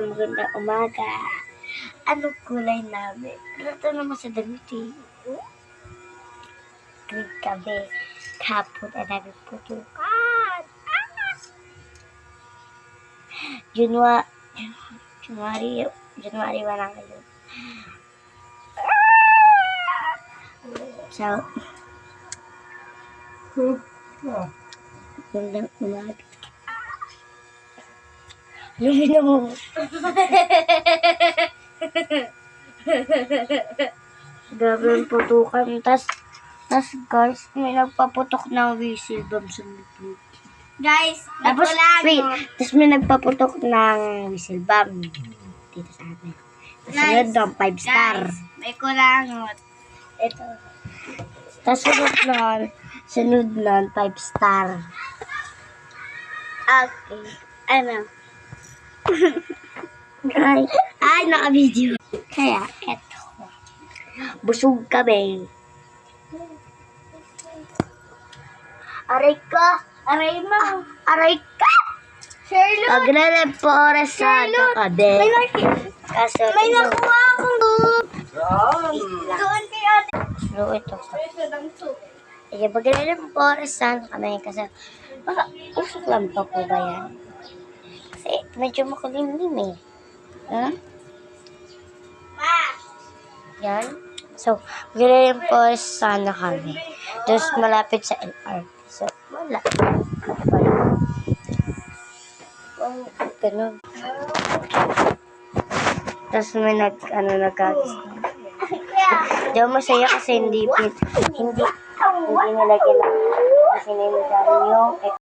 magandang umaga. Anong kulay namin? Ito naman sa damit eh. Green kami. Kahapon ay namin putukan. January 1 na ngayon. So, magandang umaga. Lumino mo. Grabe yung putukan. Tas guys, may nagpaputok ng whistle bomb sa likod. Guys, Tapos, wait. Tapos may nagpaputok ng whistle bomb dito sa amin. Sunod ng 5 star. Guys, may kulangot. Ito. Tapos sunod nun 5 star. Okay. Ano? Ay, naka-video. Kaya, eto. Busog kami. Aray ka! Aray mo. Aray ka! Sherlock! Magre-report sa kakabe. Kaso, May nakuha akong book. Doon kay ate. So, ito. Ay, magre-report sa kami. Kasi, baka usok lang pa po ba yan? Kasi, medyo makulimlim eh. Hmm? Yan. So, magre-reinforce sana kami. Tapos malapit sa LRT. So, wala. Ganun. Tapos may nagkagis. Di ako masaya kasi hindi nilagyan ng kasi nilagyan yung